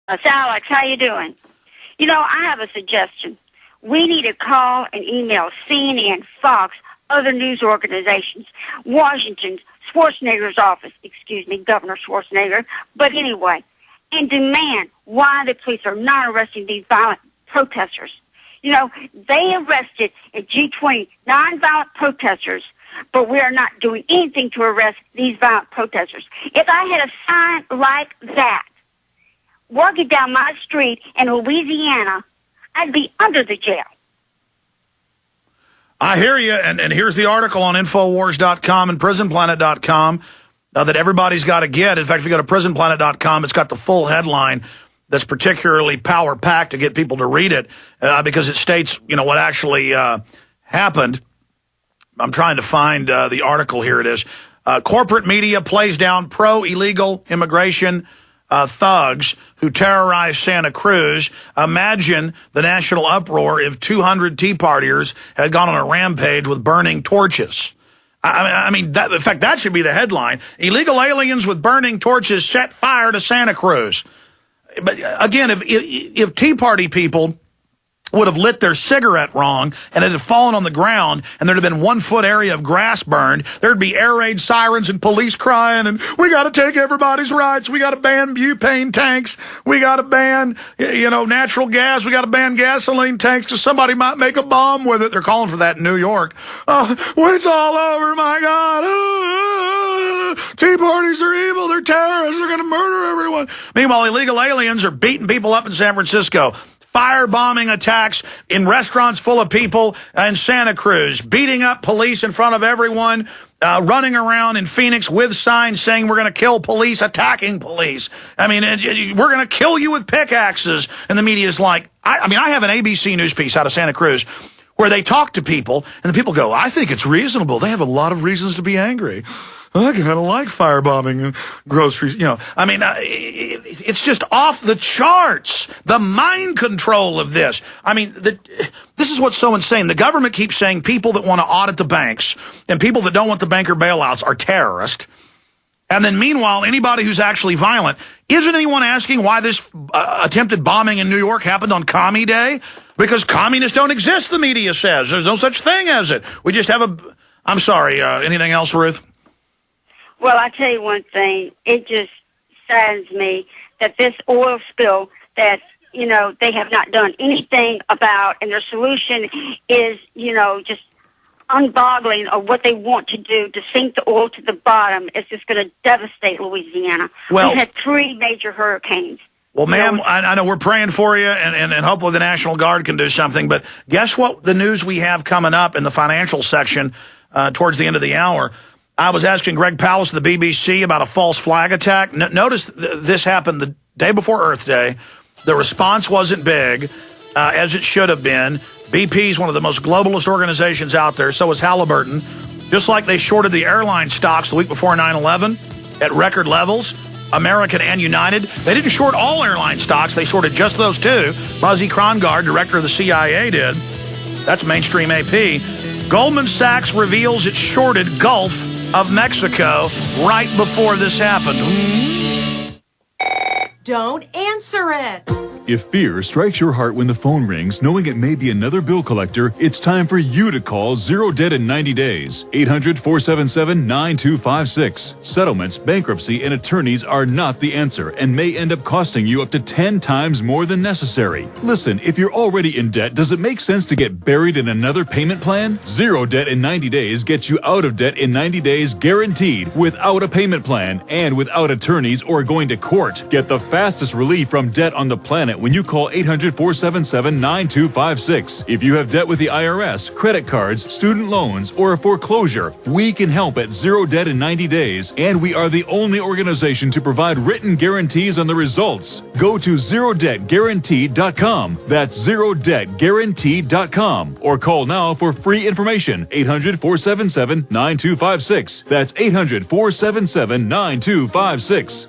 Alex, how you doing? You know, I have a suggestion. We need to call and email CNN, Fox, other news organizations, Washington, Schwarzenegger's office, Governor Schwarzenegger, but anyway, and demand why the police are not arresting these violent protesters. You know, they arrested at G20 nonviolent protesters, but we are not doing anything to arrest these violent protesters. If I had a sign like that walking down my street in Louisiana, I'd be under the jail. I hear you, and here's the article on Infowars.com and PrisonPlanet.com that everybody's got to get. In fact, if you go to PrisonPlanet.com, it's got the full headline that's particularly power-packed to get people to read it because it states, you know, what actually happened. I'm trying to find the article. Here it is. Corporate media plays down pro-illegal immigration thugs who terrorize Santa Cruz. Imagine the national uproar if 200 Tea Partiers had gone on a rampage with burning torches. I mean, in fact, that should be the headline. Illegal aliens with burning torches set fire to Santa Cruz. But again, if Tea Party people would have lit their cigarette wrong and it had fallen on the ground and there'd have been 1 foot area of grass burned, there'd be air raid sirens and police crying and we got to take everybody's rights. We got to ban butane tanks. We got to ban, you know, natural gas. We got to ban gasoline tanks because somebody might make a bomb with it. They're calling for that in New York. It's all over, my God. Tea parties are evil. They're terrorists. They're going to murder everyone. Meanwhile, illegal aliens are beating people up in San Francisco. Firebombing attacks in restaurants full of people in Santa Cruz, beating up police in front of everyone, running around in Phoenix with signs saying we're going to kill police, attacking police. I mean, we're going to kill you with pickaxes. And the media is like, I have an ABC News piece out of Santa Cruz where they talk to people, and the people go, I think it's reasonable. They have a lot of reasons to be angry. I kind of like firebombing and groceries. You know, I mean, it's just off the charts. The mind control of this. I mean, this is what's so insane. The government keeps saying people that want to audit the banks and people that don't want the banker bailouts are terrorists. And then meanwhile, anybody who's actually violent, isn't anyone asking why this attempted bombing in New York happened on Commie Day? Because communists don't exist, the media says. There's no such thing as it. We just have I'm sorry, anything else, Ruth? Well, I tell you one thing, it just saddens me that this oil spill that, you know, they have not done anything about, and their solution is, you know, just unboggling of what they want to do to sink the oil to the bottom. It's just going to devastate Louisiana. Well, we've had 3 major hurricanes. Well, ma'am, I know we're praying for you, and hopefully the National Guard can do something, but guess what the news we have coming up in the financial section towards the end of the hour? I was asking Greg Palast of the BBC about a false flag attack. Notice this happened the day before Earth Day. The response wasn't big, as it should have been. BP is one of the most globalist organizations out there. So is Halliburton. Just like they shorted the airline stocks the week before 9/11 at record levels, American and United. They didn't short all airline stocks. They shorted just those 2. Buzzy Krongard, director of the CIA, did. That's mainstream AP. Goldman Sachs reveals it shorted Gulf of Mexico right before this happened. Don't answer it. If fear strikes your heart when the phone rings, knowing it may be another bill collector, it's time for you to call Zero Debt in 90 days. 800-477-9256. Settlements, bankruptcy, and attorneys are not the answer and may end up costing you up to 10 times more than necessary. Listen, if you're already in debt, does it make sense to get buried in another payment plan? Zero Debt in 90 days gets you out of debt in 90 days guaranteed, without a payment plan and without attorneys or going to court. Get the fastest relief from debt on the planet when you call 800-477-9256. If you have debt with the IRS, credit cards, student loans, or a foreclosure, we can help at Zero Debt in 90 days, and we are the only organization to provide written guarantees on the results. Go to ZeroDebtGuaranteed.com. That's ZeroDebtGuaranteed.com. Or call now for free information. 800-477-9256. That's 800-477-9256.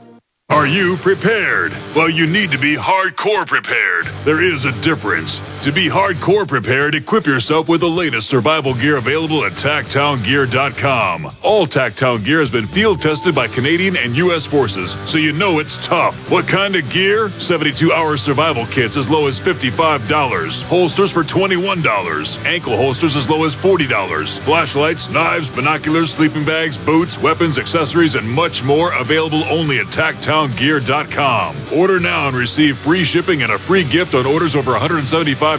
Are you prepared? Well, you need to be hardcore prepared. There is a difference. To be hardcore prepared, equip yourself with the latest survival gear available at TactownGear.com. All Tactown gear has been field tested by Canadian and U.S. forces, so you know it's tough. What kind of gear? 72-hour survival kits as low as $55. Holsters for $21. Ankle holsters as low as $40. Flashlights, knives, binoculars, sleeping bags, boots, weapons, accessories, and much more available only at TactownGear.com. Order now and receive free shipping and a free gift on orders over $175.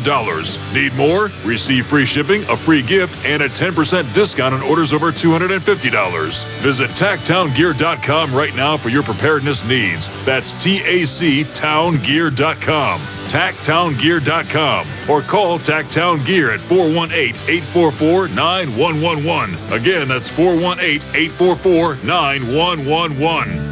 Need more? Receive free shipping, a free gift, and a 10% discount on orders over $250. Visit TactownGear.com right now for your preparedness needs. That's TACTownGear.com. TactownGear.com. Or call Tactown Gear at 418-844-9111. Again, that's 418-844-9111.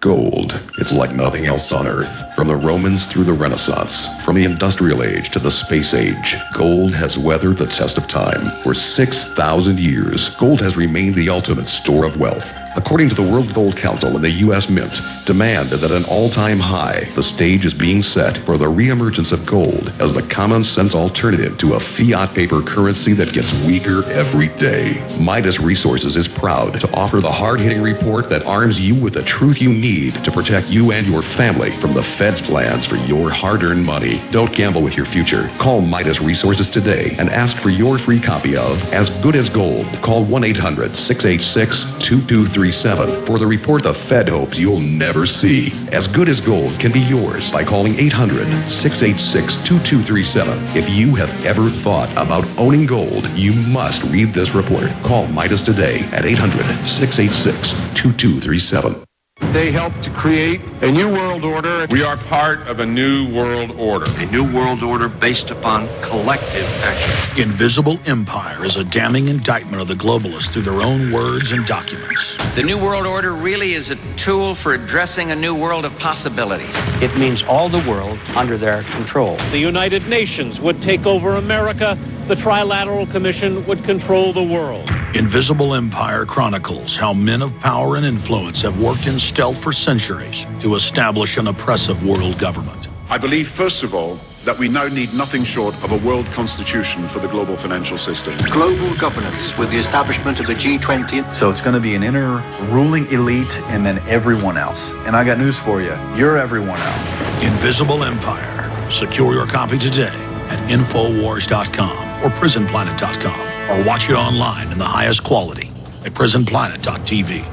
Gold. It's like nothing else on Earth. From the Romans through the Renaissance, from the Industrial Age to the Space Age, gold has weathered the test of time. For 6,000 years, gold has remained the ultimate store of wealth. According to the World Gold Council and the U.S. Mint, demand is at an all-time high. The stage is being set for the reemergence of gold as the common-sense alternative to a fiat paper currency that gets weaker every day. Midas Resources is proud to offer the hard-hitting report that arms you with the truth you need to protect you and your family from the Fed's plans for your hard-earned money. Don't gamble with your future. Call Midas Resources today and ask for your free copy of As Good as Gold. Call 1-800-686-2237 for the report the Fed hopes you'll never see. As Good as Gold can be yours by calling 800-686-2237. If you have ever thought about owning gold, you must read this report. Call Midas today at 800-686-2237. They helped to create a new world order. We are part of a new world order. A new world order based upon collective action. Invisible Empire is a damning indictment of the globalists through their own words and documents. The new world order really is a tool for addressing a new world of possibilities. It means all the world under their control. The United Nations would take over America. The Trilateral Commission would control the world. Invisible Empire chronicles how men of power and influence have worked in stealth for centuries to establish an oppressive world government. I believe, first of all, that we now need nothing short of a world constitution for the global financial system. Global governance with the establishment of the G20. So it's going to be an inner ruling elite and then everyone else. And I got news for you. You're everyone else. Invisible Empire. Secure your copy today at Infowars.com or PrisonPlanet.com, or watch it online in the highest quality at PrisonPlanet.tv.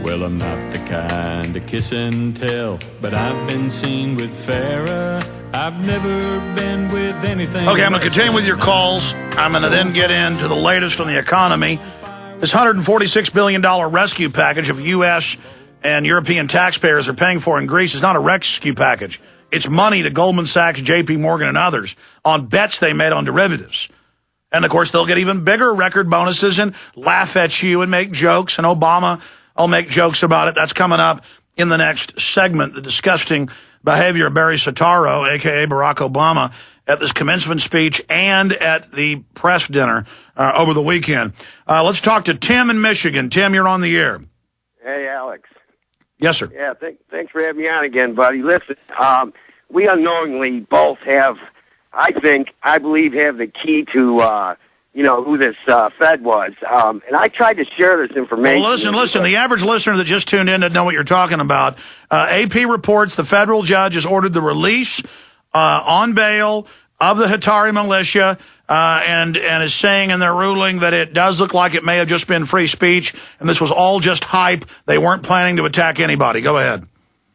Well, I'm not the kind to kiss and tell, but I've been seen with Farrah. I've never been with anything. Okay, I'm going to continue with your calls. I'm going to then get into the latest on the economy. This $146 billion rescue package of U.S. and European taxpayers are paying for in Greece is not a rescue package. It's money to Goldman Sachs, J.P. Morgan, and others on bets they made on derivatives. And, of course, they'll get even bigger record bonuses and laugh at you and make jokes, and Obama will make jokes about it. That's coming up in the next segment, the disgusting behavior of Barry Soetoro, a.k.a. Barack Obama, at this commencement speech and at the press dinner over the weekend. Let's talk to Tim in Michigan. Tim, you're on the air. Hey, Alex. Yes, sir. Yeah, thanks for having me on again, buddy. Listen, we unknowingly both have, I believe, have the key to, who this Fed was. And I tried to share this information. Well, listen. The average listener that just tuned in doesn't know what you're talking about. AP reports the federal judge has ordered the release on bail of the Hatari militia and is saying in their ruling that it does look like it may have just been free speech and this was all just hype. They weren't planning to attack anybody. Go ahead.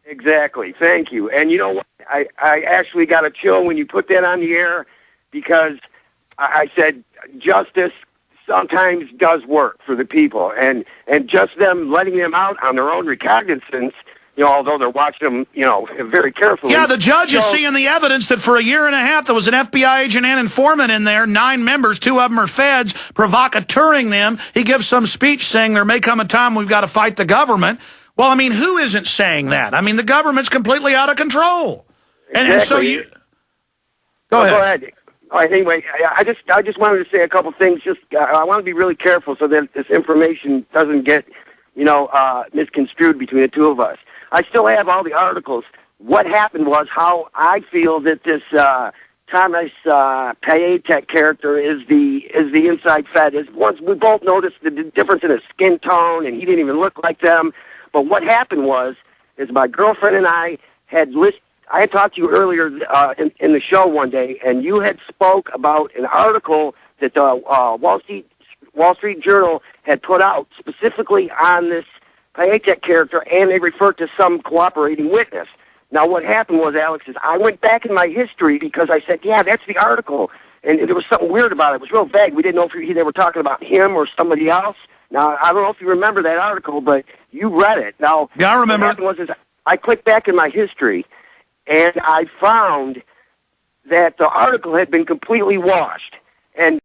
Exactly. Thank you. And you know what? I actually got a chill when you put that on the air because I said justice sometimes does work for the people. And just them letting them out on their own recognizance, although they're watching them, very carefully. Yeah, the judge is seeing the evidence that for a year and a half there was an FBI agent and informant in there, 9 members, 2 of them are feds, provocateuring them. He gives some speech saying there may come a time we've got to fight the government. Well, I mean, who isn't saying that? I mean, the government's completely out of control. Exactly. And so you... Go ahead. All right. Anyway, I just wanted to say a couple things. Just I want to be really careful so that this information doesn't get, misconstrued between the two of us. I still have all the articles. What happened was how I feel that this Thomas Payetek character is the inside Fed. Once we both noticed the difference in his skin tone, and he didn't even look like them. But what happened is my girlfriend and I had I had talked to you earlier in the show one day, and you had spoke about an article that the Wall Street Journal had put out specifically on this Payetek character, and they referred to some cooperating witness. Now, what happened was, Alex, is I went back in my history because I said, yeah, that's the article, and there was something weird about it. It was real vague. We didn't know if they were talking about him or somebody else. Now, I don't know if you remember that article, but you read it. Now, yeah, I remember. What happened was I clicked back in my history, and I found that the article had been completely washed. And